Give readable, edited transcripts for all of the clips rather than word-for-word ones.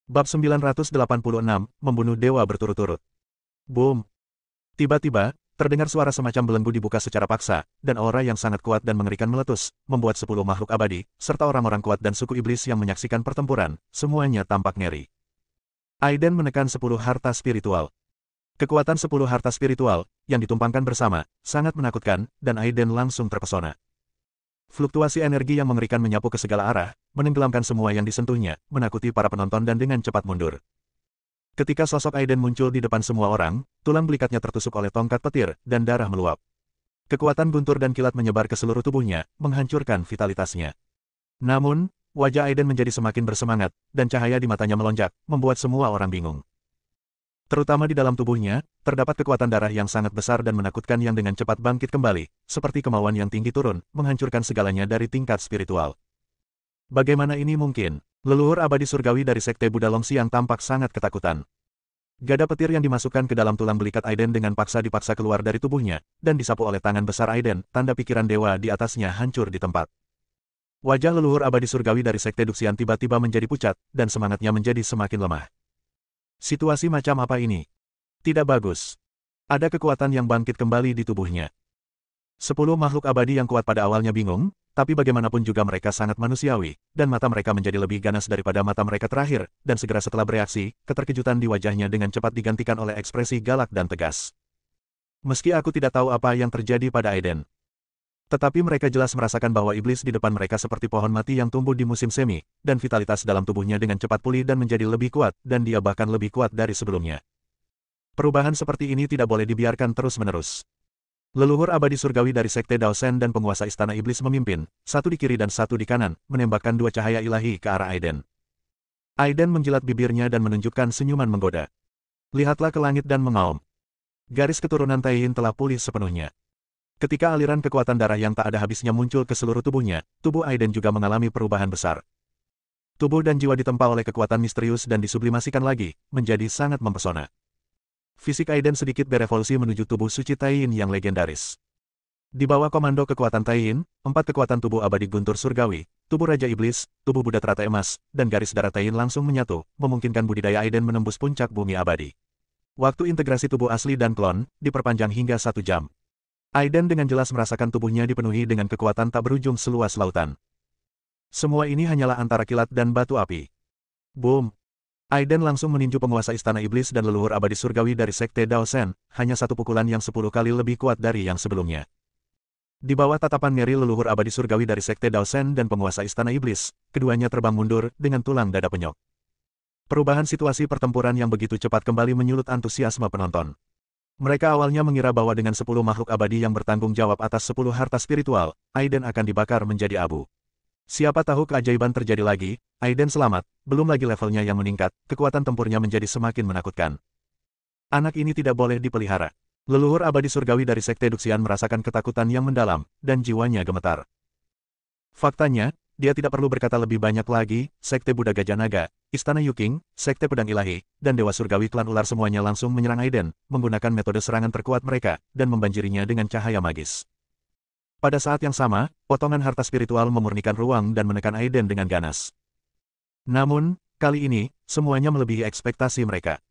Bab 986, Membunuh Dewa berturut-turut. Boom! Tiba-tiba, terdengar suara semacam belenggu dibuka secara paksa, dan aura yang sangat kuat dan mengerikan meletus, membuat 10 makhluk abadi, serta orang-orang kuat dan suku iblis yang menyaksikan pertempuran, semuanya tampak ngeri. Aiden menekan 10 harta spiritual. Kekuatan 10 harta spiritual, yang ditumpangkan bersama, sangat menakutkan, dan Aiden langsung terpesona. Fluktuasi energi yang mengerikan menyapu ke segala arah, menenggelamkan semua yang disentuhnya, menakuti para penonton dan dengan cepat mundur. Ketika sosok Aiden muncul di depan semua orang, tulang belikatnya tertusuk oleh tongkat petir, dan darah meluap. Kekuatan guntur dan kilat menyebar ke seluruh tubuhnya, menghancurkan vitalitasnya. Namun, wajah Aiden menjadi semakin bersemangat, dan cahaya di matanya melonjak, membuat semua orang bingung. Terutama di dalam tubuhnya, terdapat kekuatan darah yang sangat besar dan menakutkan yang dengan cepat bangkit kembali, seperti kemauan yang tinggi turun, menghancurkan segalanya dari tingkat spiritual. Bagaimana ini mungkin? Leluhur abadi surgawi dari Sekte Buddha Longxiang tampak sangat ketakutan. Gada petir yang dimasukkan ke dalam tulang belikat Aiden dengan paksa dipaksa keluar dari tubuhnya, dan disapu oleh tangan besar Aiden, tanda pikiran dewa di atasnya hancur di tempat. Wajah leluhur abadi surgawi dari Sekte Duxian tiba-tiba menjadi pucat, dan semangatnya menjadi semakin lemah. Situasi macam apa ini? Tidak bagus. Ada kekuatan yang bangkit kembali di tubuhnya. 10 makhluk abadi yang kuat pada awalnya bingung, tapi bagaimanapun juga mereka sangat manusiawi, dan mata mereka menjadi lebih ganas daripada mata mereka terakhir, dan segera setelah bereaksi, keterkejutan di wajahnya dengan cepat digantikan oleh ekspresi galak dan tegas. Meski aku tidak tahu apa yang terjadi pada Aiden, tetapi mereka jelas merasakan bahwa iblis di depan mereka seperti pohon mati yang tumbuh di musim semi, dan vitalitas dalam tubuhnya dengan cepat pulih dan menjadi lebih kuat, dan dia bahkan lebih kuat dari sebelumnya. Perubahan seperti ini tidak boleh dibiarkan terus-menerus. Leluhur abadi surgawi dari Sekte Daosen dan penguasa Istana Iblis memimpin, satu di kiri dan satu di kanan, menembakkan 2 cahaya ilahi ke arah Aiden. Aiden menjilat bibirnya dan menunjukkan senyuman menggoda. Lihatlah ke langit dan mengaum. Garis keturunan Taiyin telah pulih sepenuhnya. Ketika aliran kekuatan darah yang tak ada habisnya muncul ke seluruh tubuhnya, tubuh Aiden juga mengalami perubahan besar. Tubuh dan jiwa ditempa oleh kekuatan misterius dan disublimasikan lagi, menjadi sangat mempesona. Fisik Aiden sedikit berevolusi menuju tubuh suci Taiyin yang legendaris. Di bawah komando kekuatan Taiyin, 4 kekuatan tubuh abadi guntur surgawi, tubuh Raja Iblis, tubuh Buddha Teratai Emas, dan garis darah Taiyin langsung menyatu, memungkinkan budidaya Aiden menembus puncak bumi abadi. Waktu integrasi tubuh asli dan klon, diperpanjang hingga 1 jam. Aiden dengan jelas merasakan tubuhnya dipenuhi dengan kekuatan tak berujung seluas lautan. Semua ini hanyalah antara kilat dan batu api. Boom! Aiden langsung meninju penguasa Istana Iblis dan leluhur abadi surgawi dari Sekte Daosen, hanya satu pukulan yang 10 kali lebih kuat dari yang sebelumnya. Di bawah tatapan ngeri leluhur abadi surgawi dari Sekte Daosen dan penguasa Istana Iblis, keduanya terbang mundur dengan tulang dada penyok. Perubahan situasi pertempuran yang begitu cepat kembali menyulut antusiasme penonton. Mereka awalnya mengira bahwa dengan 10 makhluk abadi yang bertanggung jawab atas 10 harta spiritual, Aiden akan dibakar menjadi abu. Siapa tahu keajaiban terjadi lagi, Aiden selamat, belum lagi levelnya yang meningkat, kekuatan tempurnya menjadi semakin menakutkan. Anak ini tidak boleh dipelihara. Leluhur abadi surgawi dari Sekte Duxian merasakan ketakutan yang mendalam, dan jiwanya gemetar. Faktanya, dia tidak perlu berkata lebih banyak lagi, Sekte Buddha Gajah Naga, Istana Yuking, Sekte Pedang Ilahi, dan Dewa Surgawi Klan Ular semuanya langsung menyerang Aiden, menggunakan metode serangan terkuat mereka, dan membanjirinya dengan cahaya magis. Pada saat yang sama, potongan harta spiritual memurnikan ruang dan menekan Aiden dengan ganas. Namun, kali ini, semuanya melebihi ekspektasi mereka.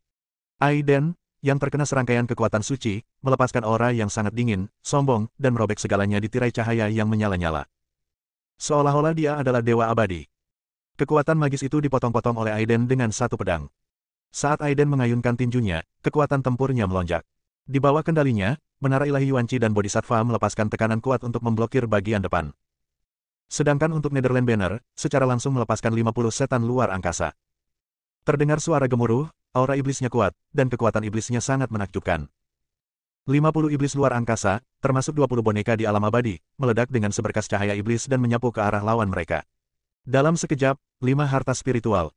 Aiden, yang terkena serangkaian kekuatan suci, melepaskan aura yang sangat dingin, sombong, dan merobek segalanya di tirai cahaya yang menyala-nyala. Seolah-olah dia adalah dewa abadi. Kekuatan magis itu dipotong-potong oleh Aiden dengan satu pedang. Saat Aiden mengayunkan tinjunya, kekuatan tempurnya melonjak. Di bawah kendalinya, Menara Ilahi Yuanqi dan Bodhisattva melepaskan tekanan kuat untuk memblokir bagian depan. Sedangkan untuk Netherland Banner, secara langsung melepaskan 50 setan luar angkasa. Terdengar suara gemuruh, aura iblisnya kuat, dan kekuatan iblisnya sangat menakjubkan. 50 iblis luar angkasa, termasuk 20 boneka di alam abadi, meledak dengan seberkas cahaya iblis dan menyapu ke arah lawan mereka. Dalam sekejap, 5 harta spiritual,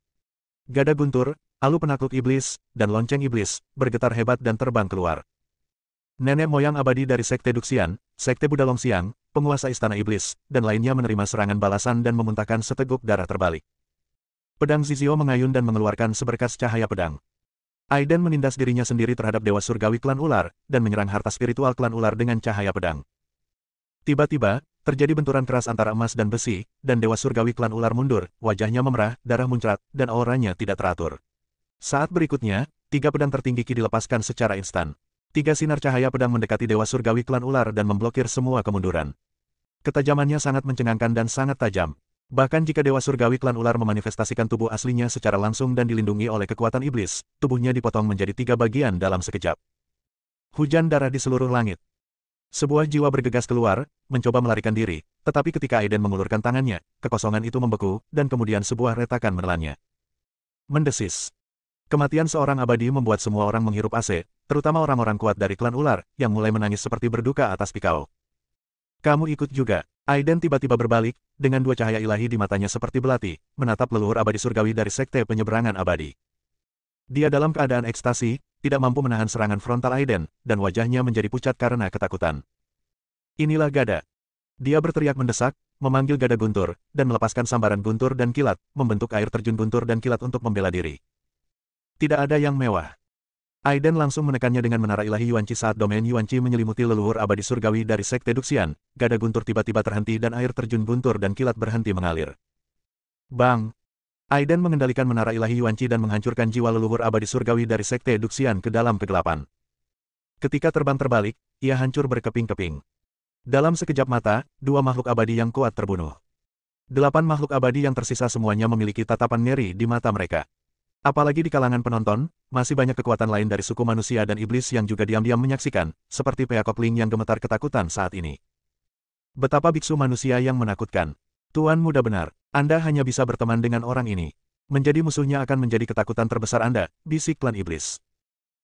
gada guntur, alu penakluk iblis, dan lonceng iblis, bergetar hebat dan terbang keluar. Nenek moyang abadi dari Sekte Duxian, Sekte Buddha Longxiang, penguasa Istana Iblis, dan lainnya menerima serangan balasan dan memuntahkan seteguk darah terbalik. Pedang Zizio mengayun dan mengeluarkan seberkas cahaya pedang. Aiden menindas dirinya sendiri terhadap Dewa Surgawi Klan Ular, dan menyerang harta spiritual Klan Ular dengan cahaya pedang. Tiba-tiba, terjadi benturan keras antara emas dan besi, dan Dewa Surgawi Klan Ular mundur, wajahnya memerah, darah muncrat, dan auranya tidak teratur. Saat berikutnya, 3 pedang tertinggi Ki dilepaskan secara instan. 3 sinar cahaya pedang mendekati Dewa Surgawi Klan Ular dan memblokir semua kemunduran. Ketajamannya sangat mencengangkan dan sangat tajam. Bahkan jika Dewa Surgawi Klan Ular memanifestasikan tubuh aslinya secara langsung dan dilindungi oleh kekuatan iblis, tubuhnya dipotong menjadi 3 bagian dalam sekejap. Hujan darah di seluruh langit. Sebuah jiwa bergegas keluar, mencoba melarikan diri, tetapi ketika Aiden mengulurkan tangannya, kekosongan itu membeku, dan kemudian sebuah retakan menelannya. Mendesis. Kematian seorang abadi membuat semua orang menghirup AC, terutama orang-orang kuat dari klan ular, yang mulai menangis seperti berduka atas Pikau. Kamu ikut juga. Aiden tiba-tiba berbalik, dengan 2 cahaya ilahi di matanya seperti belati, menatap leluhur abadi surgawi dari Sekte Penyeberangan Abadi. Dia dalam keadaan ekstasi, tidak mampu menahan serangan frontal Aiden, dan wajahnya menjadi pucat karena ketakutan. Inilah Gada. Dia berteriak mendesak, memanggil Gada Guntur, dan melepaskan sambaran guntur dan kilat, membentuk air terjun guntur dan kilat untuk membela diri. Tidak ada yang mewah. Aiden langsung menekannya dengan menara ilahi Yuanqi saat domain Yuanqi menyelimuti leluhur abadi surgawi dari Sekte Duxian. Gada guntur tiba-tiba terhenti dan air terjun guntur dan kilat berhenti mengalir. Bang! Aiden mengendalikan menara ilahi Yuanqi dan menghancurkan jiwa leluhur abadi surgawi dari Sekte Duxian ke dalam kegelapan. Ketika terbang terbalik, ia hancur berkeping-keping. Dalam sekejap mata, 2 makhluk abadi yang kuat terbunuh. 8 makhluk abadi yang tersisa semuanya memiliki tatapan ngeri di mata mereka. Apalagi di kalangan penonton, masih banyak kekuatan lain dari suku manusia dan iblis yang juga diam-diam menyaksikan, seperti Peakopling yang gemetar ketakutan saat ini. Betapa biksu manusia yang menakutkan. Tuan muda benar, Anda hanya bisa berteman dengan orang ini. Menjadi musuhnya akan menjadi ketakutan terbesar Anda, bisik klan iblis.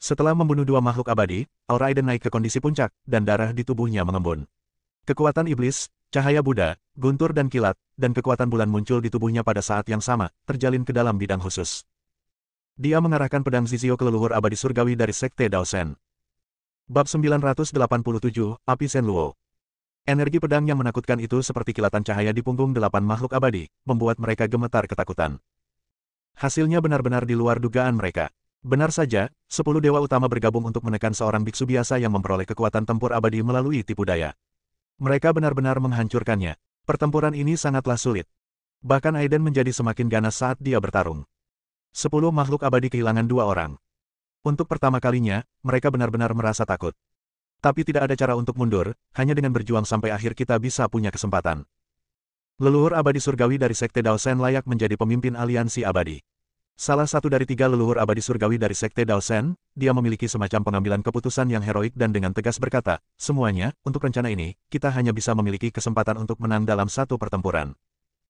Setelah membunuh 2 makhluk abadi, aura Aiden naik ke kondisi puncak, dan darah di tubuhnya mengembun. Kekuatan iblis, cahaya Buddha, guntur dan kilat, dan kekuatan bulan muncul di tubuhnya pada saat yang sama, terjalin ke dalam bidang khusus. Dia mengarahkan pedang Zizio ke leluhur abadi surgawi dari Sekte Daosen. Bab 987, Api Senluo. Energi pedang yang menakutkan itu seperti kilatan cahaya di punggung 8 makhluk abadi, membuat mereka gemetar ketakutan. Hasilnya benar-benar di luar dugaan mereka. Benar saja, 10 dewa utama bergabung untuk menekan seorang biksu biasa yang memperoleh kekuatan tempur abadi melalui tipu daya. Mereka benar-benar menghancurkannya. Pertempuran ini sangatlah sulit. Bahkan Aiden menjadi semakin ganas saat dia bertarung. 10 makhluk abadi kehilangan 2 orang. Untuk pertama kalinya, mereka benar-benar merasa takut. Tapi tidak ada cara untuk mundur, hanya dengan berjuang sampai akhir kita bisa punya kesempatan. Leluhur abadi surgawi dari Sekte Daosen layak menjadi pemimpin aliansi abadi. Salah satu dari 3 leluhur abadi surgawi dari Sekte Daosen, dia memiliki semacam pengambilan keputusan yang heroik dan dengan tegas berkata, semuanya, untuk rencana ini, kita hanya bisa memiliki kesempatan untuk menang dalam satu pertempuran.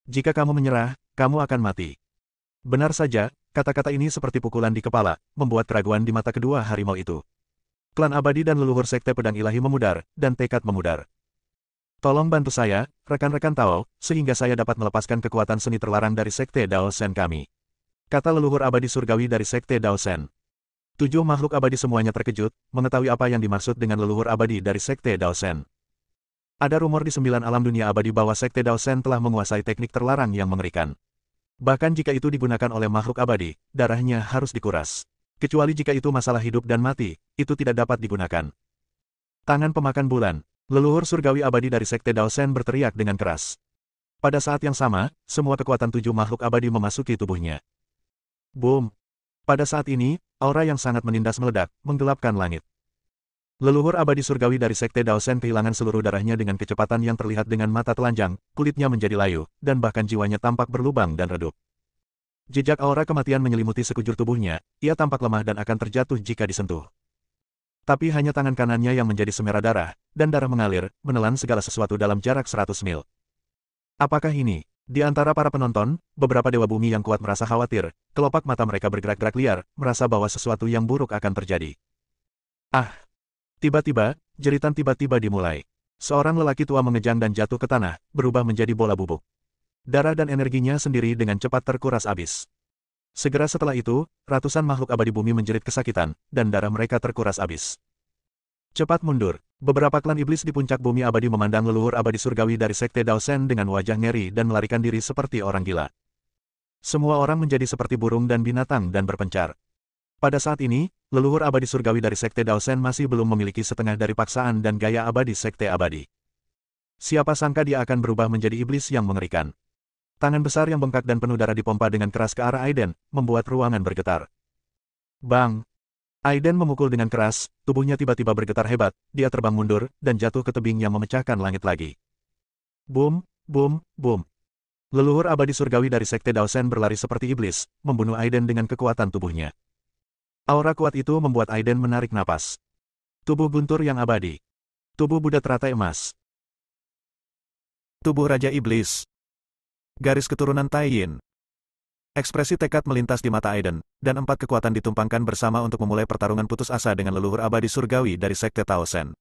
Jika kamu menyerah, kamu akan mati. Benar saja, kata-kata ini seperti pukulan di kepala, membuat keraguan di mata kedua harimau itu. Klan abadi dan leluhur Sekte Pedang Ilahi memudar, dan tekad memudar. Tolong bantu saya, rekan-rekan Tao, sehingga saya dapat melepaskan kekuatan seni terlarang dari Sekte Daosen kami. Kata leluhur abadi surgawi dari Sekte Daosen. 7 makhluk abadi semuanya terkejut, mengetahui apa yang dimaksud dengan leluhur abadi dari Sekte Daosen. Ada rumor di 9 alam dunia abadi bahwa Sekte Daosen telah menguasai teknik terlarang yang mengerikan. Bahkan jika itu digunakan oleh makhluk abadi, darahnya harus dikuras. Kecuali jika itu masalah hidup dan mati, itu tidak dapat digunakan. Tangan pemakan bulan. Leluhur surgawi abadi dari Sekte Daosen berteriak dengan keras. Pada saat yang sama, semua kekuatan 7 makhluk abadi memasuki tubuhnya. Boom! Pada saat ini, aura yang sangat menindas meledak, menggelapkan langit. Leluhur abadi surgawi dari Sekte Daosen kehilangan seluruh darahnya dengan kecepatan yang terlihat dengan mata telanjang, kulitnya menjadi layu, dan bahkan jiwanya tampak berlubang dan redup. Jejak aura kematian menyelimuti sekujur tubuhnya, ia tampak lemah dan akan terjatuh jika disentuh. Tapi hanya tangan kanannya yang menjadi semerah darah, dan darah mengalir, menelan segala sesuatu dalam jarak 100 mil. Apakah ini? Di antara para penonton, beberapa dewa bumi yang kuat merasa khawatir, kelopak mata mereka bergerak-gerak liar, merasa bahwa sesuatu yang buruk akan terjadi. Ah! Tiba-tiba, jeritan tiba-tiba dimulai. Seorang lelaki tua mengejang dan jatuh ke tanah, berubah menjadi bola bubuk. Darah dan energinya sendiri dengan cepat terkuras habis. Segera setelah itu, ratusan makhluk abadi bumi menjerit kesakitan, dan darah mereka terkuras habis. Cepat mundur. Beberapa klan iblis di puncak bumi abadi memandang leluhur abadi surgawi dari Sekte Daosen dengan wajah ngeri dan melarikan diri seperti orang gila. Semua orang menjadi seperti burung dan binatang dan berpencar. Pada saat ini, leluhur abadi surgawi dari Sekte Daosen masih belum memiliki setengah dari paksaan dan gaya abadi Sekte Abadi. Siapa sangka dia akan berubah menjadi iblis yang mengerikan. Tangan besar yang bengkak dan penuh darah dipompa dengan keras ke arah Aiden, membuat ruangan bergetar. Bang! Aiden memukul dengan keras, tubuhnya tiba-tiba bergetar hebat, dia terbang mundur, dan jatuh ke tebing yang memecahkan langit lagi. Boom, boom, boom. Leluhur abadi surgawi dari Sekte Daosen berlari seperti iblis, membunuh Aiden dengan kekuatan tubuhnya. Aura kuat itu membuat Aiden menarik napas. Tubuh guntur yang abadi. Tubuh Buddha teratai emas. Tubuh Raja Iblis. Garis keturunan Taiyin. Ekspresi tekad melintas di mata Aiden, dan 4 kekuatan ditumpangkan bersama untuk memulai pertarungan putus asa dengan leluhur abadi surgawi dari Sekte Taosen.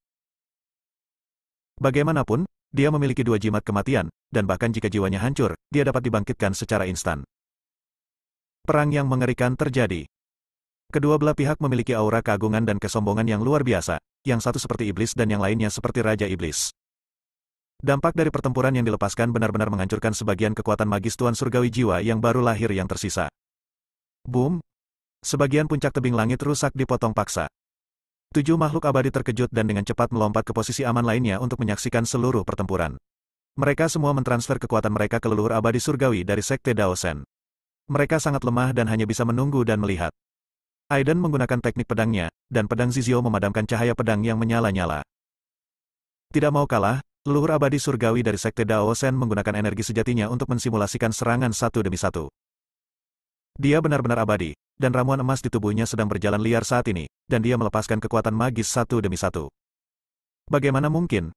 Bagaimanapun, dia memiliki 2 jimat kematian, dan bahkan jika jiwanya hancur, dia dapat dibangkitkan secara instan. Perang yang mengerikan terjadi. Kedua belah pihak memiliki aura keagungan dan kesombongan yang luar biasa, yang satu seperti iblis dan yang lainnya seperti Raja Iblis. Dampak dari pertempuran yang dilepaskan benar-benar menghancurkan sebagian kekuatan magis Tuan Surgawi Jiwa yang baru lahir yang tersisa. Boom! Sebagian puncak tebing langit rusak dipotong paksa. 7 makhluk abadi terkejut dan dengan cepat melompat ke posisi aman lainnya untuk menyaksikan seluruh pertempuran. Mereka semua mentransfer kekuatan mereka ke leluhur abadi surgawi dari Sekte Daosen. Mereka sangat lemah dan hanya bisa menunggu dan melihat. Aiden menggunakan teknik pedangnya, dan pedang Zizio memadamkan cahaya pedang yang menyala-nyala. Tidak mau kalah, leluhur abadi surgawi dari Sekte Daosen menggunakan energi sejatinya untuk mensimulasikan serangan satu demi satu. Dia benar-benar abadi, dan ramuan emas di tubuhnya sedang berjalan liar saat ini, dan dia melepaskan kekuatan magis satu demi satu. Bagaimana mungkin?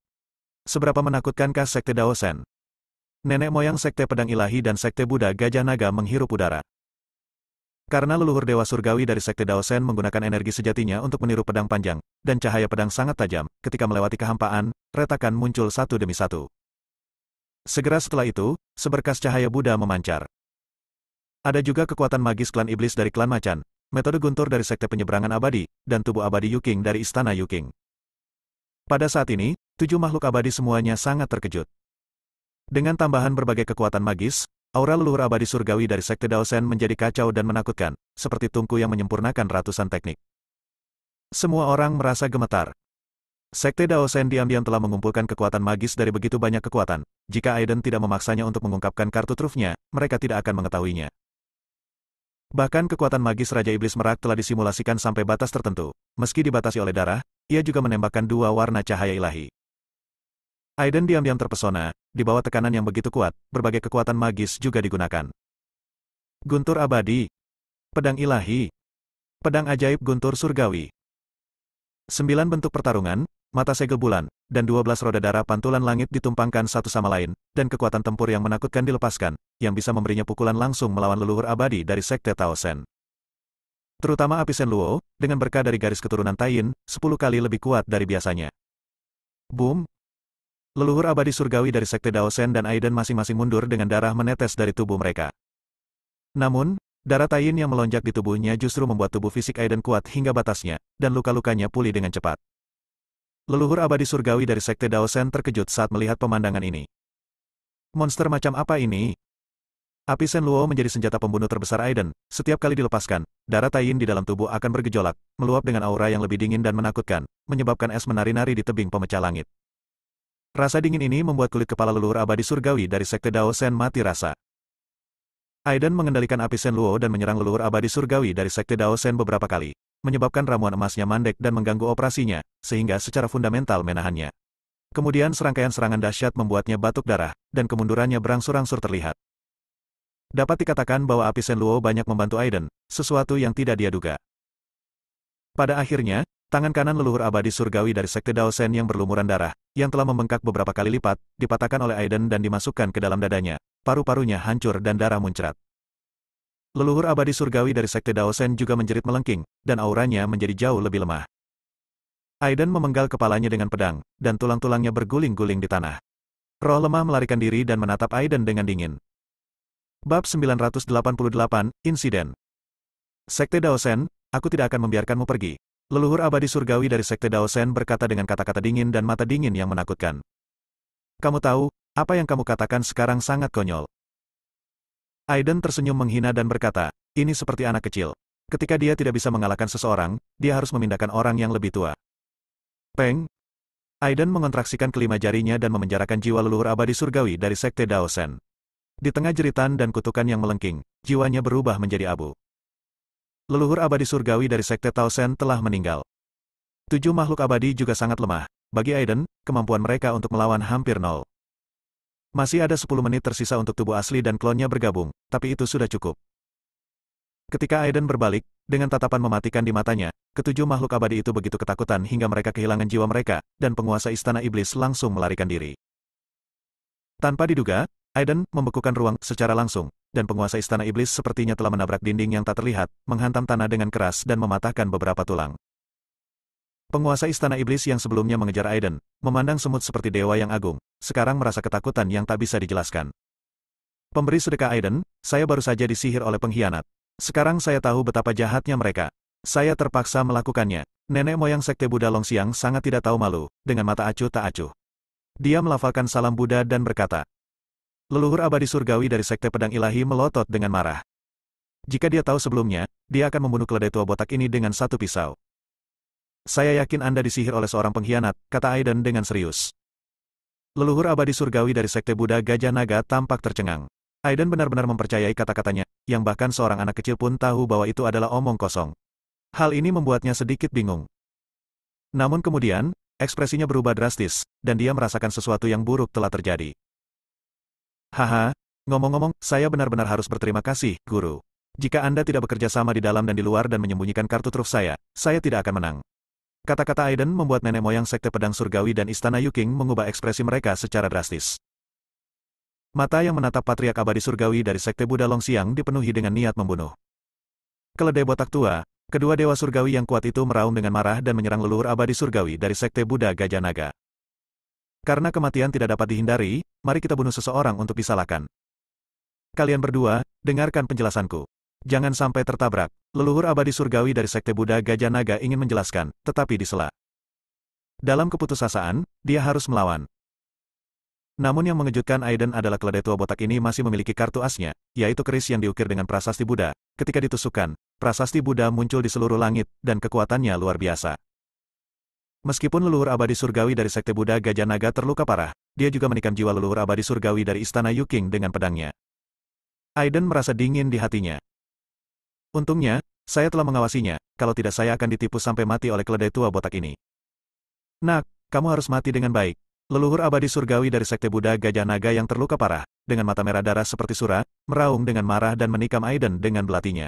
Seberapa menakutkankah Sekte Daosen? Nenek moyang Sekte Pedang Ilahi dan Sekte Buddha Gajah Naga menghirup udara. Karena leluhur Dewa Surgawi dari Sekte Daosen menggunakan energi sejatinya untuk meniru pedang panjang, dan cahaya pedang sangat tajam, ketika melewati kehampaan, retakan muncul satu demi satu. Segera setelah itu, seberkas cahaya Buddha memancar. Ada juga kekuatan magis klan iblis dari klan macan, metode guntur dari Sekte Penyeberangan Abadi, dan tubuh abadi Yuking dari Istana Yuking. Pada saat ini, 7 makhluk abadi semuanya sangat terkejut. Dengan tambahan berbagai kekuatan magis, aura leluhur abadi surgawi dari Sekte Daosen menjadi kacau dan menakutkan, seperti tungku yang menyempurnakan ratusan teknik. Semua orang merasa gemetar. Sekte Daosen diam-diam telah mengumpulkan kekuatan magis dari begitu banyak kekuatan. Jika Aiden tidak memaksanya untuk mengungkapkan kartu trufnya, mereka tidak akan mengetahuinya. Bahkan kekuatan magis Raja Iblis Merak telah disimulasikan sampai batas tertentu. Meski dibatasi oleh darah, ia juga menembakkan 2 warna cahaya ilahi. Aiden diam-diam terpesona, di bawah tekanan yang begitu kuat, berbagai kekuatan magis juga digunakan. Guntur abadi. Pedang ilahi. Pedang ajaib guntur surgawi. 9 bentuk pertarungan, mata segel bulan, dan 12 roda darah pantulan langit ditumpangkan satu sama lain, dan kekuatan tempur yang menakutkan dilepaskan, yang bisa memberinya pukulan langsung melawan leluhur abadi dari Sekte Taosen. Terutama api Shenluo, dengan berkah dari garis keturunan Taiyin, 10 kali lebih kuat dari biasanya. Boom! Leluhur abadi surgawi dari Sekte Daosen dan Aiden masing-masing mundur dengan darah menetes dari tubuh mereka. Namun, darah Taiyin yang melonjak di tubuhnya justru membuat tubuh fisik Aiden kuat hingga batasnya, dan luka-lukanya pulih dengan cepat. Leluhur abadi surgawi dari Sekte Daosen terkejut saat melihat pemandangan ini. Monster macam apa ini? Api Shenluo menjadi senjata pembunuh terbesar Aiden. Setiap kali dilepaskan, darah Taiyin di dalam tubuh akan bergejolak, meluap dengan aura yang lebih dingin dan menakutkan, menyebabkan es menari-nari di tebing pemecah langit. Rasa dingin ini membuat kulit kepala leluhur abadi surgawi dari Sekte Daosen mati rasa. Aiden mengendalikan api Shenluo dan menyerang leluhur abadi surgawi dari Sekte Daosen beberapa kali, menyebabkan ramuan emasnya mandek dan mengganggu operasinya, sehingga secara fundamental menahannya. Kemudian serangkaian serangan dahsyat membuatnya batuk darah, dan kemundurannya berangsur-angsur terlihat. Dapat dikatakan bahwa api Shenluo banyak membantu Aiden, sesuatu yang tidak dia duga. Pada akhirnya, tangan kanan leluhur abadi surgawi dari Sekte Daosen yang berlumuran darah, yang telah membengkak beberapa kali lipat, dipatahkan oleh Aiden dan dimasukkan ke dalam dadanya. Paru-parunya hancur dan darah muncrat. Leluhur abadi surgawi dari Sekte Daosen juga menjerit melengking, dan auranya menjadi jauh lebih lemah. Aiden memenggal kepalanya dengan pedang, dan tulang-tulangnya berguling-guling di tanah. Roh lemah melarikan diri dan menatap Aiden dengan dingin. Bab 988, Insiden. Sekte Daosen, aku tidak akan membiarkanmu pergi. Leluhur abadi surgawi dari Sekte Daosen berkata dengan kata-kata dingin dan mata dingin yang menakutkan. Kamu tahu, apa yang kamu katakan sekarang sangat konyol. Aiden tersenyum menghina dan berkata, ini seperti anak kecil. Ketika dia tidak bisa mengalahkan seseorang, dia harus memindahkan orang yang lebih tua. Peng! Aiden mengontraksikan kelima jarinya dan memenjarakan jiwa leluhur abadi surgawi dari Sekte Daosen. Di tengah jeritan dan kutukan yang melengking, jiwanya berubah menjadi abu. Leluhur abadi surgawi dari Sekte Tao Sen telah meninggal. 7 makhluk abadi juga sangat lemah. Bagi Aiden, kemampuan mereka untuk melawan hampir nol. Masih ada 10 menit tersisa untuk tubuh asli dan klonnya bergabung, tapi itu sudah cukup. Ketika Aiden berbalik, dengan tatapan mematikan di matanya, ketujuh makhluk abadi itu begitu ketakutan hingga mereka kehilangan jiwa mereka, dan penguasa Istana Iblis langsung melarikan diri. Tanpa diduga, Aiden membekukan ruang secara langsung, dan penguasa Istana Iblis sepertinya telah menabrak dinding yang tak terlihat, menghantam tanah dengan keras dan mematahkan beberapa tulang. Penguasa Istana Iblis yang sebelumnya mengejar Aiden, memandang semut seperti dewa yang agung, sekarang merasa ketakutan yang tak bisa dijelaskan. Pemberi sedekah Aiden, saya baru saja disihir oleh pengkhianat. Sekarang saya tahu betapa jahatnya mereka. Saya terpaksa melakukannya. Nenek moyang Sekte Buddha Longxiang sangat tidak tahu malu, dengan mata acuh tak acuh. Dia melafalkan salam Buddha dan berkata, leluhur abadi surgawi dari Sekte Pedang Ilahi melotot dengan marah. Jika dia tahu sebelumnya, dia akan membunuh keledai tua botak ini dengan satu pisau. Saya yakin Anda disihir oleh seorang pengkhianat, kata Aiden dengan serius. Leluhur abadi surgawi dari Sekte Buddha Gajah Naga tampak tercengang. Aiden benar-benar mempercayai kata-katanya, yang bahkan seorang anak kecil pun tahu bahwa itu adalah omong kosong. Hal ini membuatnya sedikit bingung. Namun kemudian, ekspresinya berubah drastis, dan dia merasakan sesuatu yang buruk telah terjadi. Haha, ngomong-ngomong, saya benar-benar harus berterima kasih, Guru. Jika Anda tidak bekerja sama di dalam dan di luar dan menyembunyikan kartu truf saya tidak akan menang. Kata-kata Aiden membuat nenek moyang Sekte Pedang Surgawi dan Istana Yuking mengubah ekspresi mereka secara drastis. Mata yang menatap Patriark Abadi Surgawi dari Sekte Buddha Longxiang dipenuhi dengan niat membunuh. Keledai botak tua, kedua dewa surgawi yang kuat itu meraung dengan marah dan menyerang leluhur abadi surgawi dari Sekte Buddha Gajah Naga. Karena kematian tidak dapat dihindari, mari kita bunuh seseorang untuk disalahkan. Kalian berdua, dengarkan penjelasanku. Jangan sampai tertabrak. Leluhur abadi surgawi dari Sekte Buddha Gajah Naga ingin menjelaskan, tetapi disela. Dalam keputusasaan, dia harus melawan. Namun yang mengejutkan Aiden adalah keledai tua botak ini masih memiliki kartu asnya, yaitu keris yang diukir dengan prasasti Buddha. Ketika ditusukkan, prasasti Buddha muncul di seluruh langit, dan kekuatannya luar biasa. Meskipun leluhur abadi surgawi dari Sekte Buddha Gajah Naga terluka parah, dia juga menikam jiwa leluhur abadi surgawi dari Istana Yuking dengan pedangnya. Aiden merasa dingin di hatinya. Untungnya, saya telah mengawasinya, kalau tidak saya akan ditipu sampai mati oleh keledai tua botak ini. Nak, kamu harus mati dengan baik. Leluhur abadi surgawi dari Sekte Buddha Gajah Naga yang terluka parah, dengan mata merah darah seperti sura, meraung dengan marah dan menikam Aiden dengan belatinya.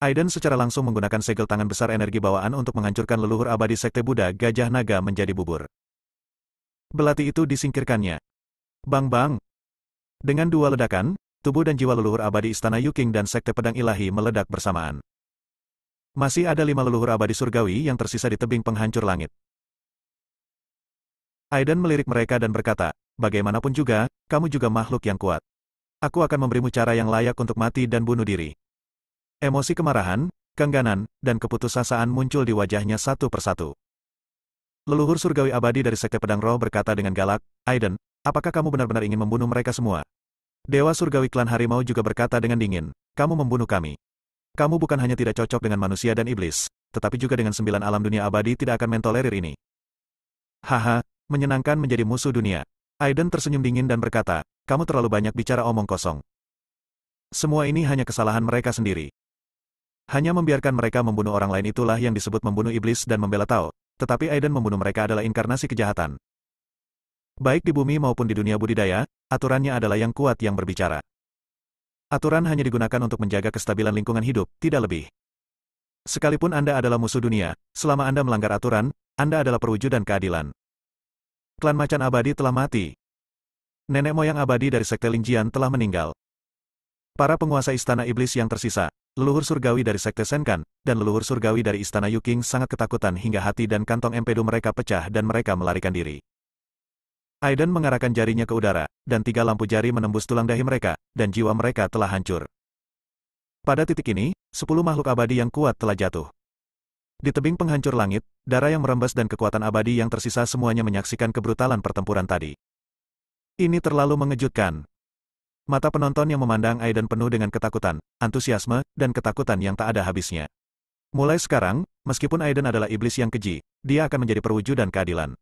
Aiden secara langsung menggunakan segel tangan besar energi bawaan untuk menghancurkan leluhur abadi Sekte Buddha Gajah Naga menjadi bubur. Belati itu disingkirkannya. Bang-bang! Dengan dua ledakan, tubuh dan jiwa leluhur abadi Istana Yuking dan Sekte Pedang Ilahi meledak bersamaan. Masih ada 5 leluhur abadi surgawi yang tersisa di tebing penghancur langit. Aiden melirik mereka dan berkata, bagaimanapun juga, kamu juga makhluk yang kuat. Aku akan memberimu cara yang layak untuk mati dan bunuh diri. Emosi kemarahan, keengganan, dan keputusasaan muncul di wajahnya satu persatu. Leluhur surgawi abadi dari Sekte Pedang Roh berkata dengan galak, Aiden, apakah kamu benar-benar ingin membunuh mereka semua? Dewa surgawi klan harimau juga berkata dengan dingin, kamu membunuh kami. Kamu bukan hanya tidak cocok dengan manusia dan iblis, tetapi juga dengan 9 alam dunia abadi tidak akan mentolerir ini. Haha, menyenangkan menjadi musuh dunia. Aiden tersenyum dingin dan berkata, kamu terlalu banyak bicara omong kosong. Semua ini hanya kesalahan mereka sendiri. Hanya membiarkan mereka membunuh orang lain itulah yang disebut membunuh iblis dan membela Tao, tetapi Aiden membunuh mereka adalah inkarnasi kejahatan. Baik di bumi maupun di dunia budidaya, aturannya adalah yang kuat yang berbicara. Aturan hanya digunakan untuk menjaga kestabilan lingkungan hidup, tidak lebih. Sekalipun Anda adalah musuh dunia, selama Anda melanggar aturan, Anda adalah perwujudan keadilan. Klan Macan Abadi telah mati. Nenek moyang abadi dari Sekte Lingjian telah meninggal. Para penguasa Istana Iblis yang tersisa, leluhur surgawi dari Sekte Senkan, dan leluhur surgawi dari Istana Yuking sangat ketakutan hingga hati dan kantong empedu mereka pecah dan mereka melarikan diri. Aiden mengarahkan jarinya ke udara, dan 3 lampu jari menembus tulang dahi mereka, dan jiwa mereka telah hancur. Pada titik ini, 10 makhluk abadi yang kuat telah jatuh. Di tebing penghancur langit, darah yang merembes dan kekuatan abadi yang tersisa semuanya menyaksikan kebrutalan pertempuran tadi. Ini terlalu mengejutkan. Mata penonton yang memandang Aiden penuh dengan ketakutan, antusiasme, dan ketakutan yang tak ada habisnya. Mulai sekarang, meskipun Aiden adalah iblis yang keji, dia akan menjadi perwujudan keadilan.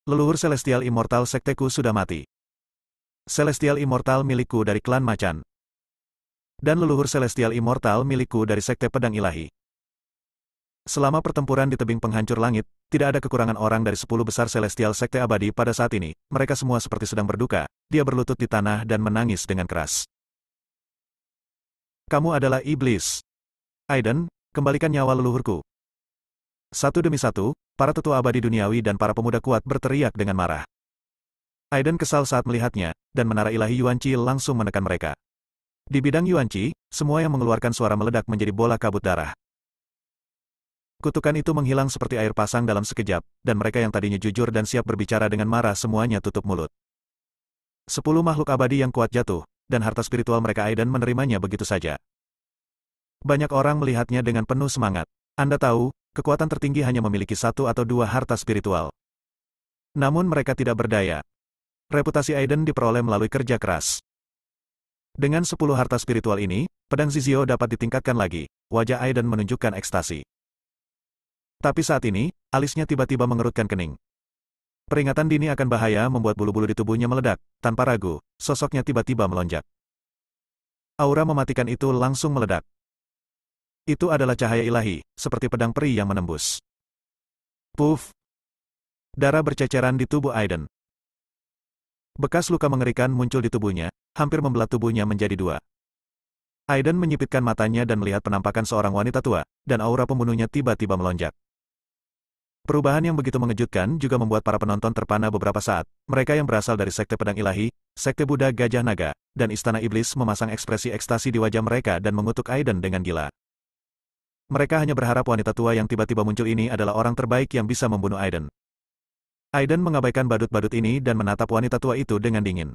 Leluhur Celestial Immortal sekteku sudah mati. Celestial Immortal milikku dari klan Macan. dan leluhur celestial immortal milikku dari Sekte Pedang Ilahi. Selama pertempuran di tebing penghancur langit, tidak ada kekurangan orang dari 10 besar celestial Sekte Abadi pada saat ini. Mereka semua seperti sedang berduka. Dia berlutut di tanah dan menangis dengan keras. Kamu adalah iblis. Aiden, kembalikan nyawa leluhurku. Satu demi satu, para tetua abadi duniawi dan para pemuda kuat berteriak dengan marah. Aiden kesal saat melihatnya, dan menara ilahi Yuanqi langsung menekan mereka. Di bidang Yuanqi, semua yang mengeluarkan suara meledak menjadi bola kabut darah. Kutukan itu menghilang seperti air pasang dalam sekejap, dan mereka yang tadinya jujur dan siap berbicara dengan marah semuanya tutup mulut. 10 makhluk abadi yang kuat jatuh, dan harta spiritual mereka Aiden menerimanya begitu saja. Banyak orang melihatnya dengan penuh semangat. Anda tahu, kekuatan tertinggi hanya memiliki 1 atau 2 harta spiritual. Namun mereka tidak berdaya. Reputasi Aiden diperoleh melalui kerja keras. Dengan 10 harta spiritual ini, pedang Zizio dapat ditingkatkan lagi. Wajah Aiden menunjukkan ekstasi. Tapi saat ini, alisnya tiba-tiba mengerutkan kening. Peringatan dini akan bahaya membuat bulu-bulu di tubuhnya meledak. Tanpa ragu, sosoknya tiba-tiba melonjak. Aura mematikan itu langsung meledak. Itu adalah cahaya ilahi, seperti pedang peri yang menembus. Puff! Darah berceceran di tubuh Aiden. Bekas luka mengerikan muncul di tubuhnya, hampir membelah tubuhnya menjadi 2. Aiden menyipitkan matanya dan melihat penampakan seorang wanita tua, dan aura pembunuhnya tiba-tiba melonjak. Perubahan yang begitu mengejutkan juga membuat para penonton terpana beberapa saat. Mereka yang berasal dari Sekte Pedang Ilahi, Sekte Buddha Gajah Naga, dan Istana Iblis memasang ekspresi ekstasi di wajah mereka dan mengutuk Aiden dengan gila. Mereka hanya berharap wanita tua yang tiba-tiba muncul ini adalah orang terbaik yang bisa membunuh Aiden. Aiden mengabaikan badut-badut ini dan menatap wanita tua itu dengan dingin.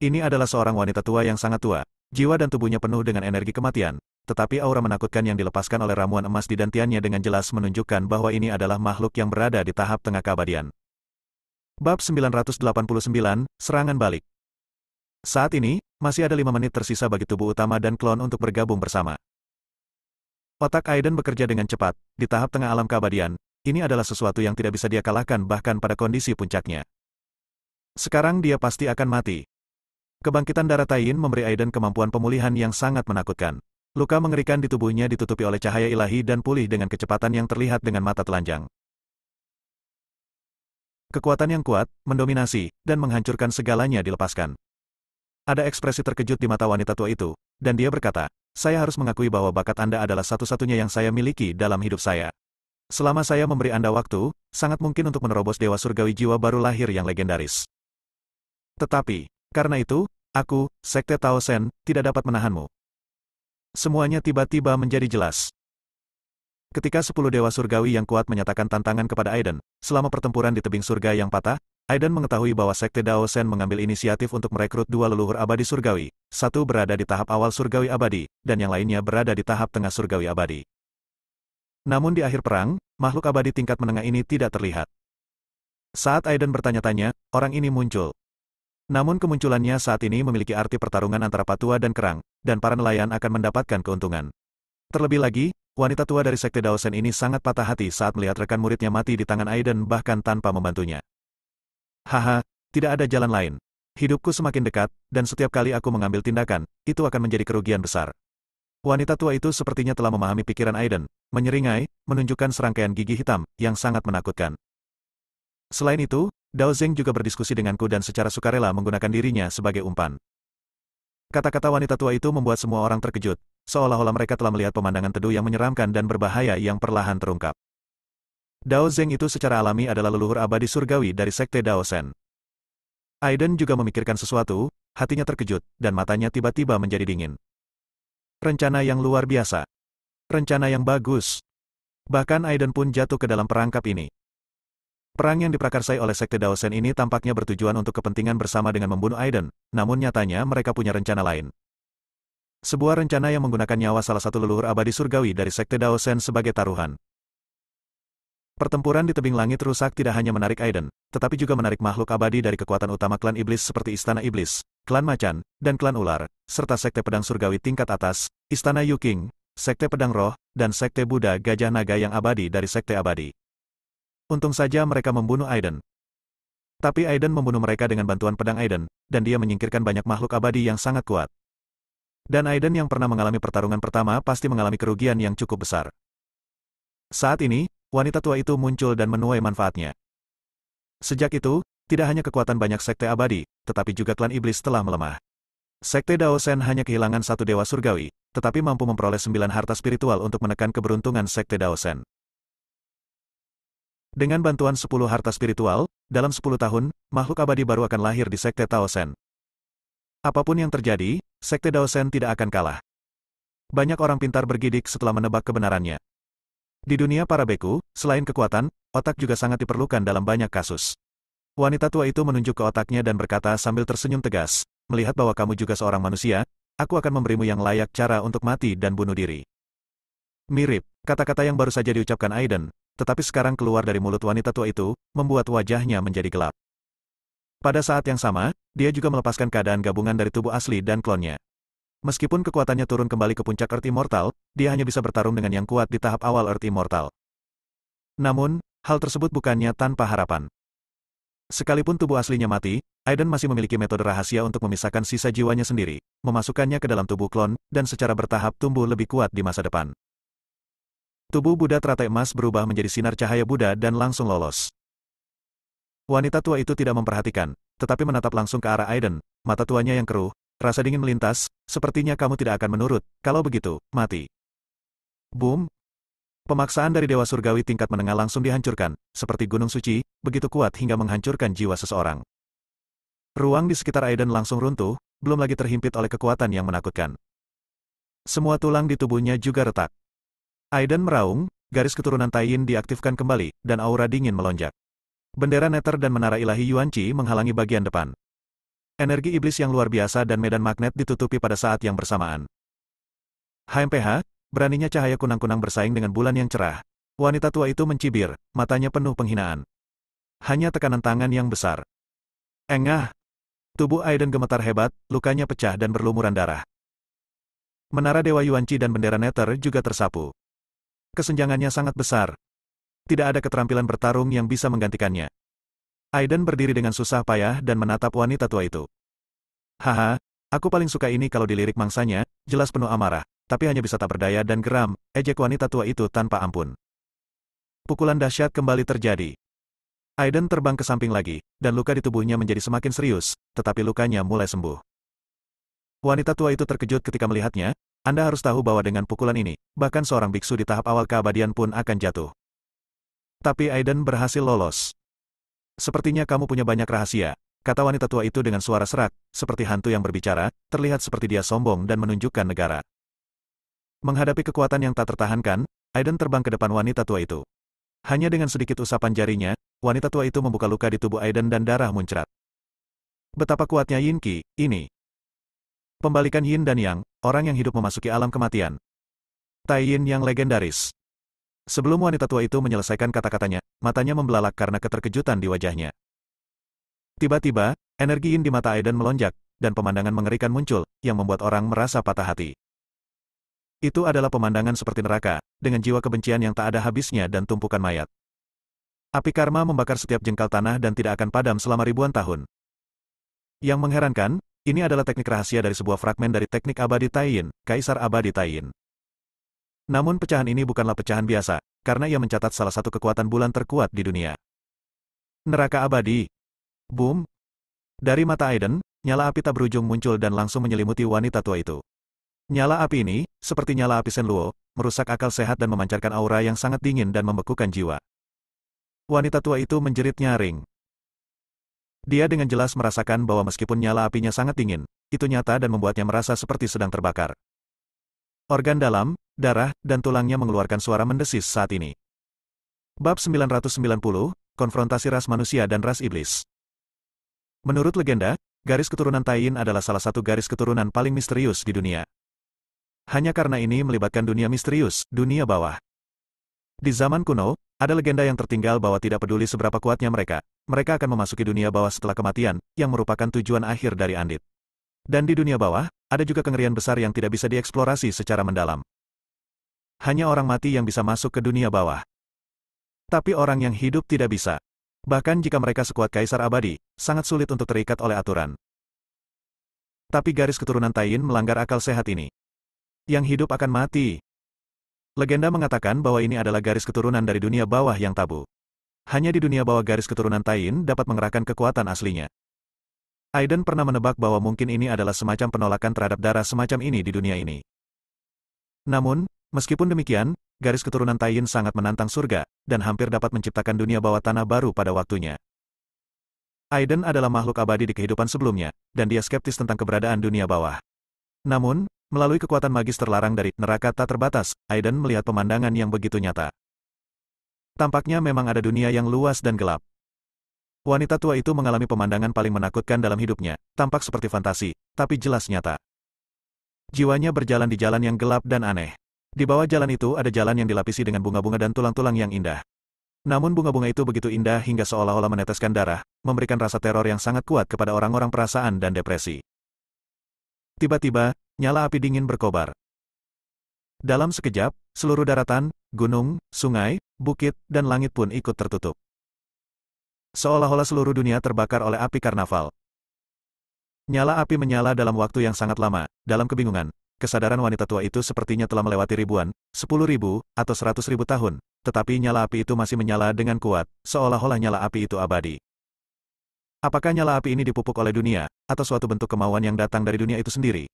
Ini adalah seorang wanita tua yang sangat tua, jiwa dan tubuhnya penuh dengan energi kematian, tetapi aura menakutkan yang dilepaskan oleh ramuan emas di dantiannya dengan jelas menunjukkan bahwa ini adalah makhluk yang berada di tahap tengah keabadian. Bab 989, Serangan Balik. Saat ini, masih ada 5 menit tersisa bagi tubuh utama dan klon untuk bergabung bersama. Otak Aiden bekerja dengan cepat, di tahap tengah alam keabadian. Ini adalah sesuatu yang tidak bisa dia kalahkan bahkan pada kondisi puncaknya. Sekarang dia pasti akan mati. Kebangkitan darah Taiyin memberi Aiden kemampuan pemulihan yang sangat menakutkan. Luka mengerikan di tubuhnya ditutupi oleh cahaya ilahi dan pulih dengan kecepatan yang terlihat dengan mata telanjang. Kekuatan yang kuat, mendominasi, dan menghancurkan segalanya dilepaskan. Ada ekspresi terkejut di mata wanita tua itu, dan dia berkata, "Saya harus mengakui bahwa bakat Anda adalah satu-satunya yang saya miliki dalam hidup saya. Selama saya memberi Anda waktu, sangat mungkin untuk menerobos Dewa Surgawi jiwa baru lahir yang legendaris. Tetapi, karena itu, aku, Sekte Tao Sen, tidak dapat menahanmu." Semuanya tiba-tiba menjadi jelas. Ketika 10 Dewa Surgawi yang kuat menyatakan tantangan kepada Aiden, selama pertempuran di tebing surga yang patah, Aiden mengetahui bahwa Sekte Tao Sen mengambil inisiatif untuk merekrut 2 leluhur abadi surgawi, satu berada di tahap awal surgawi abadi, dan yang lainnya berada di tahap tengah surgawi abadi. Namun di akhir perang, makhluk abadi tingkat menengah ini tidak terlihat. Saat Aiden bertanya-tanya, orang ini muncul. Namun kemunculannya saat ini memiliki arti pertarungan antara Patua dan Kerang, dan para nelayan akan mendapatkan keuntungan. Terlebih lagi, wanita tua dari Sekte Tao Sen ini sangat patah hati saat melihat rekan muridnya mati di tangan Aiden bahkan tanpa membantunya. Haha, tidak ada jalan lain. Hidupku semakin dekat, dan setiap kali aku mengambil tindakan, itu akan menjadi kerugian besar. Wanita tua itu sepertinya telah memahami pikiran Aiden, menyeringai, menunjukkan serangkaian gigi hitam, yang sangat menakutkan. Selain itu, Dao Zeng juga berdiskusi denganku dan secara sukarela menggunakan dirinya sebagai umpan. Kata-kata wanita tua itu membuat semua orang terkejut, seolah-olah mereka telah melihat pemandangan teduh yang menyeramkan dan berbahaya yang perlahan terungkap. Dao Zeng itu secara alami adalah leluhur abadi surgawi dari Sekte Tao Sen. Aiden juga memikirkan sesuatu, hatinya terkejut, dan matanya tiba-tiba menjadi dingin. Rencana yang luar biasa. Rencana yang bagus. Bahkan Aiden pun jatuh ke dalam perangkap ini. Perang yang diprakarsai oleh Sekte Tao Sen ini tampaknya bertujuan untuk kepentingan bersama dengan membunuh Aiden, namun nyatanya mereka punya rencana lain. Sebuah rencana yang menggunakan nyawa salah satu leluhur abadi surgawi dari Sekte Tao Sen sebagai taruhan. Pertempuran di tebing langit rusak tidak hanya menarik Aiden, tetapi juga menarik makhluk abadi dari kekuatan utama klan iblis seperti Istana Iblis, Klan Macan, dan Klan Ular, serta Sekte Pedang Surgawi tingkat atas, Istana Yu King, Sekte Pedang Roh, dan Sekte Buddha Gajah Naga yang abadi dari Sekte Abadi. Untung saja mereka membunuh Aiden. Tapi Aiden membunuh mereka dengan bantuan pedang Aiden, dan dia menyingkirkan banyak makhluk abadi yang sangat kuat. Dan Aiden yang pernah mengalami pertarungan pertama pasti mengalami kerugian yang cukup besar. Saat ini, wanita tua itu muncul dan menuai manfaatnya. Sejak itu, tidak hanya kekuatan banyak sekte abadi, tetapi juga klan iblis telah melemah. Sekte Daosen hanya kehilangan satu dewa surgawi, tetapi mampu memperoleh 9 harta spiritual untuk menekan keberuntungan Sekte Daosen. Dengan bantuan 10 harta spiritual, dalam 10 tahun, makhluk abadi baru akan lahir di Sekte Daosen. Apapun yang terjadi, Sekte Daosen tidak akan kalah. Banyak orang pintar bergidik setelah menebak kebenarannya. Di dunia para beku, selain kekuatan, otak juga sangat diperlukan dalam banyak kasus. Wanita tua itu menunjuk ke otaknya dan berkata sambil tersenyum tegas, melihat bahwa kamu juga seorang manusia, aku akan memberimu yang layak cara untuk mati dan bunuh diri. Mirip, kata-kata yang baru saja diucapkan Aiden, tetapi sekarang keluar dari mulut wanita tua itu, membuat wajahnya menjadi gelap. Pada saat yang sama, dia juga melepaskan keadaan gabungan dari tubuh asli dan klonnya. Meskipun kekuatannya turun kembali ke puncak Earth Immortal, dia hanya bisa bertarung dengan yang kuat di tahap awal Earth Immortal. Namun, hal tersebut bukannya tanpa harapan. Sekalipun tubuh aslinya mati, Aiden masih memiliki metode rahasia untuk memisahkan sisa jiwanya sendiri, memasukkannya ke dalam tubuh klon, dan secara bertahap tumbuh lebih kuat di masa depan. Tubuh Buddha teratai emas berubah menjadi sinar cahaya Buddha dan langsung lolos. Wanita tua itu tidak memperhatikan, tetapi menatap langsung ke arah Aiden, mata tuanya yang keruh, rasa dingin melintas, sepertinya kamu tidak akan menurut, kalau begitu, mati. Boom! Pemaksaan dari Dewa Surgawi tingkat menengah langsung dihancurkan, seperti gunung suci, begitu kuat hingga menghancurkan jiwa seseorang. Ruang di sekitar Aiden langsung runtuh, belum lagi terhimpit oleh kekuatan yang menakutkan. Semua tulang di tubuhnya juga retak. Aiden meraung, garis keturunan Taiyin diaktifkan kembali, dan aura dingin melonjak. Bendera Nether dan menara ilahi Yuan-Chi menghalangi bagian depan. Energi iblis yang luar biasa dan medan magnet ditutupi pada saat yang bersamaan. HMPH, beraninya cahaya kunang-kunang bersaing dengan bulan yang cerah. Wanita tua itu mencibir, matanya penuh penghinaan. Hanya tekanan tangan yang besar. Engah! Tubuh Aiden gemetar hebat, lukanya pecah dan berlumuran darah. Menara Dewa Yuan-Chi dan bendera Nether juga tersapu. Kesenjangannya sangat besar. Tidak ada keterampilan bertarung yang bisa menggantikannya. Aiden berdiri dengan susah payah dan menatap wanita tua itu. Haha, aku paling suka ini kalau dilirik mangsanya, jelas penuh amarah, tapi hanya bisa tak berdaya dan geram, ejek wanita tua itu tanpa ampun. Pukulan dahsyat kembali terjadi. Aiden terbang ke samping lagi, dan luka di tubuhnya menjadi semakin serius, tetapi lukanya mulai sembuh. Wanita tua itu terkejut ketika melihatnya, Anda harus tahu bahwa dengan pukulan ini, bahkan seorang biksu di tahap awal keabadian pun akan jatuh. Tapi Aiden berhasil lolos. Sepertinya kamu punya banyak rahasia, kata wanita tua itu dengan suara serak, seperti hantu yang berbicara, terlihat seperti dia sombong dan menunjukkan negara. Menghadapi kekuatan yang tak tertahankan, Aiden terbang ke depan wanita tua itu. Hanya dengan sedikit usapan jarinya, wanita tua itu membuka luka di tubuh Aiden dan darah muncrat. Betapa kuatnya Yin Qi, ini. Pembalikan Yin dan Yang, orang yang hidup memasuki alam kematian. Taiyin yang legendaris. Sebelum wanita tua itu menyelesaikan kata-katanya, matanya membelalak karena keterkejutan di wajahnya. Tiba-tiba, energi Yin di mata Aiden melonjak, dan pemandangan mengerikan muncul, yang membuat orang merasa patah hati. Itu adalah pemandangan seperti neraka, dengan jiwa kebencian yang tak ada habisnya dan tumpukan mayat. Api karma membakar setiap jengkal tanah dan tidak akan padam selama ribuan tahun. Yang mengherankan, ini adalah teknik rahasia dari sebuah fragmen dari teknik abadi Taiyin, Kaisar Abadi Taiyin. Namun pecahan ini bukanlah pecahan biasa, karena ia mencatat salah satu kekuatan bulan terkuat di dunia. Neraka abadi. Boom! Dari mata Aiden, nyala api tak berujung muncul dan langsung menyelimuti wanita tua itu. Nyala api ini, seperti nyala api Shenluo, merusak akal sehat dan memancarkan aura yang sangat dingin dan membekukan jiwa. Wanita tua itu menjerit nyaring. Dia dengan jelas merasakan bahwa meskipun nyala apinya sangat dingin, itu nyata dan membuatnya merasa seperti sedang terbakar. Organ dalam, darah, dan tulangnya mengeluarkan suara mendesis saat ini. Bab 990, Konfrontasi Ras Manusia dan Ras Iblis. Menurut legenda, garis keturunan Taiyin adalah salah satu garis keturunan paling misterius di dunia. Hanya karena ini melibatkan dunia misterius, dunia bawah. Di zaman kuno, ada legenda yang tertinggal bahwa tidak peduli seberapa kuatnya mereka akan memasuki dunia bawah setelah kematian, yang merupakan tujuan akhir dari Andit. Dan di dunia bawah, ada juga kengerian besar yang tidak bisa dieksplorasi secara mendalam. Hanya orang mati yang bisa masuk ke dunia bawah. Tapi orang yang hidup tidak bisa. Bahkan jika mereka sekuat Kaisar Abadi, sangat sulit untuk terikat oleh aturan. Tapi garis keturunan Taiyin melanggar akal sehat ini. Yang hidup akan mati. Legenda mengatakan bahwa ini adalah garis keturunan dari dunia bawah yang tabu. Hanya di dunia bawah garis keturunan Taiyin dapat mengerahkan kekuatan aslinya. Aiden pernah menebak bahwa mungkin ini adalah semacam penolakan terhadap darah semacam ini di dunia ini. Namun, meskipun demikian, garis keturunan Taiyin sangat menantang surga, dan hampir dapat menciptakan dunia bawah tanah baru pada waktunya. Aiden adalah makhluk abadi di kehidupan sebelumnya, dan dia skeptis tentang keberadaan dunia bawah. Namun, melalui kekuatan magis terlarang dari neraka tak terbatas, Aiden melihat pemandangan yang begitu nyata. Tampaknya memang ada dunia yang luas dan gelap. Wanita tua itu mengalami pemandangan paling menakutkan dalam hidupnya, tampak seperti fantasi, tapi jelas nyata. Jiwanya berjalan di jalan yang gelap dan aneh. Di bawah jalan itu ada jalan yang dilapisi dengan bunga-bunga dan tulang-tulang yang indah. Namun bunga-bunga itu begitu indah hingga seolah-olah meneteskan darah, memberikan rasa teror yang sangat kuat kepada orang-orang perasaan dan depresi. Tiba-tiba, nyala api dingin berkobar. Dalam sekejap, seluruh daratan, gunung, sungai, bukit, dan langit pun ikut tertutup. Seolah-olah seluruh dunia terbakar oleh api karnaval. Nyala api menyala dalam waktu yang sangat lama. Dalam kebingungan, kesadaran wanita tua itu sepertinya telah melewati ribuan, 10.000, atau 100.000 tahun, tetapi nyala api itu masih menyala dengan kuat, seolah-olah nyala api itu abadi. Apakah nyala api ini dipupuk oleh dunia, atau suatu bentuk kemauan yang datang dari dunia itu sendiri?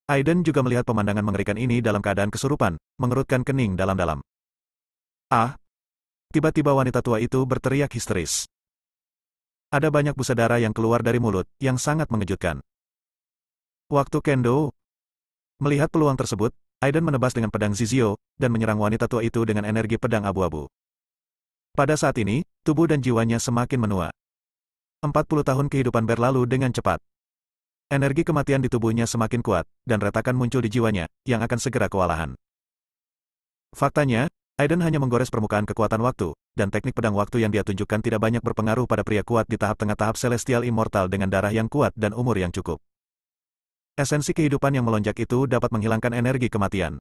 Aiden juga melihat pemandangan mengerikan ini dalam keadaan kesurupan, mengerutkan kening dalam-dalam. Ah! Tiba-tiba wanita tua itu berteriak histeris. Ada banyak busa darah yang keluar dari mulut, yang sangat mengejutkan. Waktu kendo. Melihat peluang tersebut, Aiden menebas dengan pedang Zizio, dan menyerang wanita tua itu dengan energi pedang abu-abu. Pada saat ini, tubuh dan jiwanya semakin menua. 40 tahun kehidupan berlalu dengan cepat. Energi kematian di tubuhnya semakin kuat, dan retakan muncul di jiwanya, yang akan segera kewalahan. Faktanya, Aiden hanya menggores permukaan kekuatan waktu, dan teknik pedang waktu yang dia tunjukkan tidak banyak berpengaruh pada pria kuat di tahap tengah tahap Celestial Immortal dengan darah yang kuat dan umur yang cukup. Esensi kehidupan yang melonjak itu dapat menghilangkan energi kematian.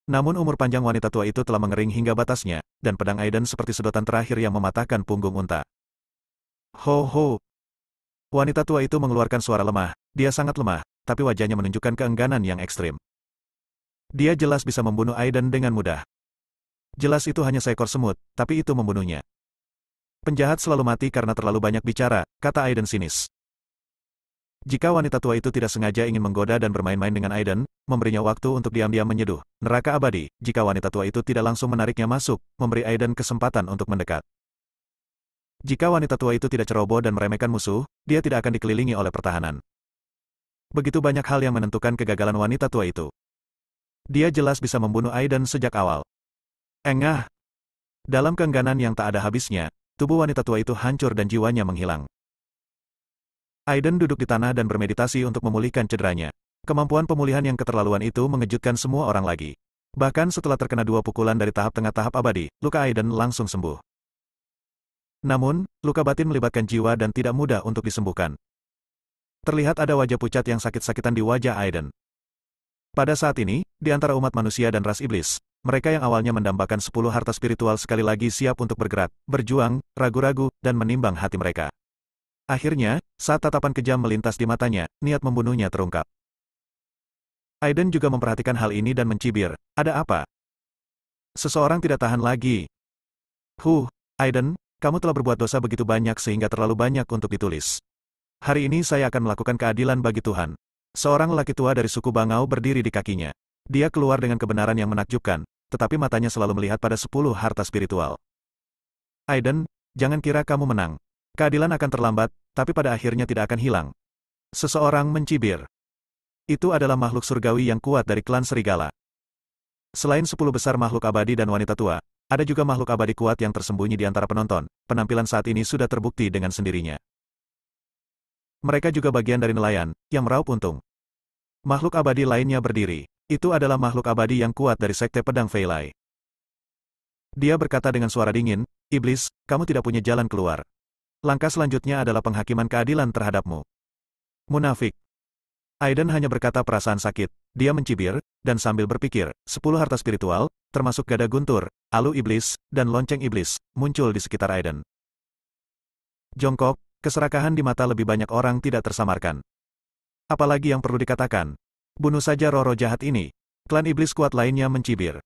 Namun umur panjang wanita tua itu telah mengering hingga batasnya, dan pedang Aiden seperti sedotan terakhir yang mematahkan punggung unta. Ho ho! Wanita tua itu mengeluarkan suara lemah, dia sangat lemah, tapi wajahnya menunjukkan keengganan yang ekstrim. Dia jelas bisa membunuh Aiden dengan mudah. Jelas itu hanya seekor semut, tapi itu membunuhnya. Penjahat selalu mati karena terlalu banyak bicara, kata Aiden sinis. Jika wanita tua itu tidak sengaja ingin menggoda dan bermain-main dengan Aiden, memberinya waktu untuk diam-diam menyeduh neraka abadi, jika wanita tua itu tidak langsung menariknya masuk, memberi Aiden kesempatan untuk mendekat. Jika wanita tua itu tidak ceroboh dan meremehkan musuh, dia tidak akan dikelilingi oleh pertahanan. Begitu banyak hal yang menentukan kegagalan wanita tua itu. Dia jelas bisa membunuh Aiden sejak awal. Engah! Dalam keengganan yang tak ada habisnya, tubuh wanita tua itu hancur dan jiwanya menghilang. Aiden duduk di tanah dan bermeditasi untuk memulihkan cederanya. Kemampuan pemulihan yang keterlaluan itu mengejutkan semua orang lagi. Bahkan setelah terkena 2 pukulan dari tahap tengah tahap abadi, luka Aiden langsung sembuh. Namun, luka batin melibatkan jiwa dan tidak mudah untuk disembuhkan. Terlihat ada wajah pucat yang sakit-sakitan di wajah Aiden. Pada saat ini, di antara umat manusia dan ras iblis, mereka yang awalnya mendambakan 10 harta spiritual sekali lagi siap untuk bergerak, berjuang, ragu-ragu, dan menimbang hati mereka. Akhirnya, saat tatapan kejam melintas di matanya, niat membunuhnya terungkap. Aiden juga memperhatikan hal ini dan mencibir, ada apa? Seseorang tidak tahan lagi. Aiden, kamu telah berbuat dosa begitu banyak sehingga terlalu banyak untuk ditulis. Hari ini saya akan melakukan keadilan bagi Tuhan. Seorang lelaki tua dari suku Bangau berdiri di kakinya. Dia keluar dengan kebenaran yang menakjubkan, tetapi matanya selalu melihat pada 10 harta spiritual. Aiden, jangan kira kamu menang. Keadilan akan terlambat, tapi pada akhirnya tidak akan hilang. Seseorang mencibir. Itu adalah makhluk surgawi yang kuat dari klan serigala. Selain 10 besar makhluk abadi dan wanita tua, ada juga makhluk abadi kuat yang tersembunyi di antara penonton. Penampilan saat ini sudah terbukti dengan sendirinya. Mereka juga bagian dari nelayan, yang meraup untung. Makhluk abadi lainnya berdiri. Itu adalah makhluk abadi yang kuat dari Sekte Pedang Fei Lai. Dia berkata dengan suara dingin, Iblis, kamu tidak punya jalan keluar. Langkah selanjutnya adalah penghakiman keadilan terhadapmu. Munafik. Aiden hanya berkata perasaan sakit, dia mencibir, dan sambil berpikir, 10 harta spiritual, termasuk gada guntur, alu iblis, dan lonceng iblis, muncul di sekitar Aiden. Jongkok, keserakahan di mata lebih banyak orang tidak tersamarkan. Apalagi yang perlu dikatakan? Bunuh saja roh-roh jahat ini. Klan iblis kuat lainnya mencibir.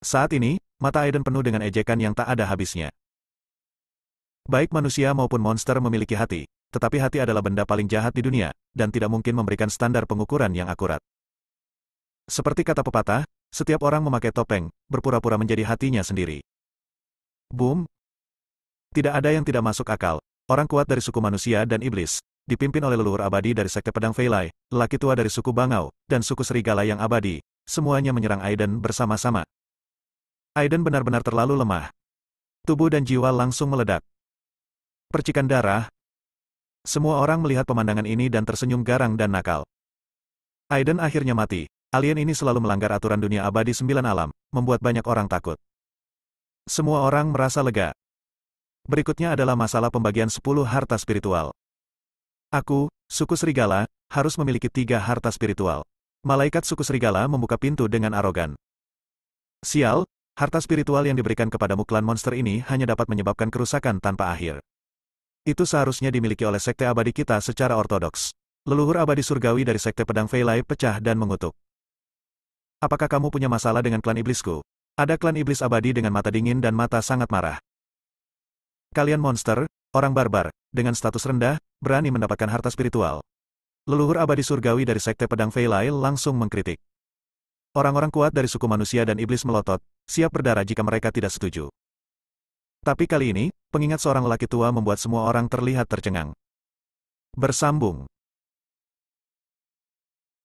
Saat ini, mata Aiden penuh dengan ejekan yang tak ada habisnya. Baik manusia maupun monster memiliki hati, tetapi hati adalah benda paling jahat di dunia, dan tidak mungkin memberikan standar pengukuran yang akurat. Seperti kata pepatah, setiap orang memakai topeng, berpura-pura menjadi hatinya sendiri. Boom! Tidak ada yang tidak masuk akal. Orang kuat dari suku manusia dan iblis, dipimpin oleh leluhur abadi dari sekte pedang Feilai, lelaki tua dari suku Bangau, dan suku serigala yang abadi, semuanya menyerang Aiden bersama-sama. Aiden benar-benar terlalu lemah. Tubuh dan jiwa langsung meledak. Percikan darah. Semua orang melihat pemandangan ini dan tersenyum garang dan nakal. Aiden akhirnya mati. Alien ini selalu melanggar aturan dunia abadi 9 alam, membuat banyak orang takut. Semua orang merasa lega. Berikutnya adalah masalah pembagian 10 harta spiritual. Aku, suku serigala, harus memiliki 3 harta spiritual. Malaikat suku serigala membuka pintu dengan arogan. Sial, harta spiritual yang diberikan kepadamu klan monster ini hanya dapat menyebabkan kerusakan tanpa akhir. Itu seharusnya dimiliki oleh sekte abadi kita secara ortodoks. Leluhur abadi surgawi dari sekte pedang Feilai pecah dan mengutuk. Apakah kamu punya masalah dengan klan iblisku? Ada klan iblis abadi dengan mata dingin dan mata sangat marah. Kalian monster, orang barbar, dengan status rendah, berani mendapatkan harta spiritual. Leluhur abadi surgawi dari sekte pedang Feilai langsung mengkritik. Orang-orang kuat dari suku manusia dan iblis melotot, siap berdarah jika mereka tidak setuju. Tapi kali ini, pengingat seorang lelaki tua membuat semua orang terlihat tercengang. Bersambung.